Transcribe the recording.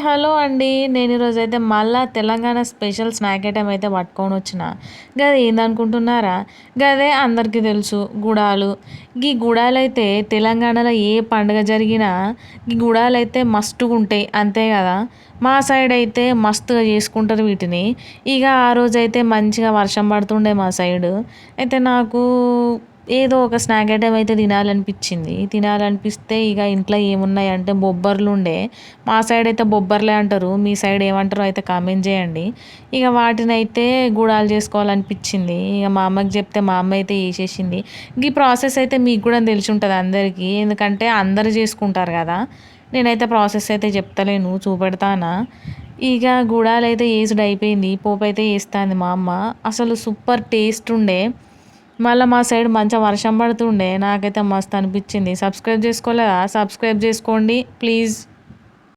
Hello అండి. నేను ఈరోజైతే మళ్ళా తెలంగాణ స్పెషల్ స్నాక్ ఐటెమ్ అయితే పట్టుకొనొచ్చిన. గది ఏందనుకుంటున్నారా? గదే అందరికీ తెలుసు గుడాలు. గీ గుడాలైతే తెలంగాణలో ఏ పండుగ జరిగినా ఈ గుడాలైతే మస్తుగుంటాయి. అంతే గదా! మా సైడ్ అయితే మస్తుగా చేసుకుంటారు వీటిని. ఇగ ఆ రోజైతే మంచిగా వర్షం పడుతుండే మా సైడు. అయితే నాకు ఏదో ఒక స్నాక్ ఐటెమ్ అయితే తినాలనిపించింది. తినాలనిపిస్తే ఇగ ఇంట్లో ఏమున్నాయంటే బొబ్బర్లుండే. మా సైడ్ అయితే బొబ్బర్లే అంటారు. మీ సైడ్ ఏమంటారో అయితే కామెంట్ చేయండి. ఇక వాటినైతే గుడాలు చేసుకోవాలనిపించింది. ఇక మా అమ్మకి చెప్తే మా అమ్మ అయితే చేసేసింది. ఈ ప్రాసెస్ అయితే మీకు కూడా తెలిసి ఉంటుంది అందరికీ. ఎందుకంటే అందరూ చేసుకుంటారు కదా! నేనైతే ప్రాసెస్ అయితే చెప్తలేను చూపెడతానా. ఇక గుడాలైతే యేసుడు అయిపోయింది. పోపైతే ఏస్తాంది మా అమ్మ. అసలు సూపర్ టేస్ట్ ఉండే. మళ్ళీ మా సైడ్ మంచిగా వర్షం పడుతుండే. నాకైతే మస్తు అనిపించింది. సబ్స్క్రైబ్ చేసుకోలేదా? సబ్స్క్రైబ్ చేసుకోండి ప్లీజ్.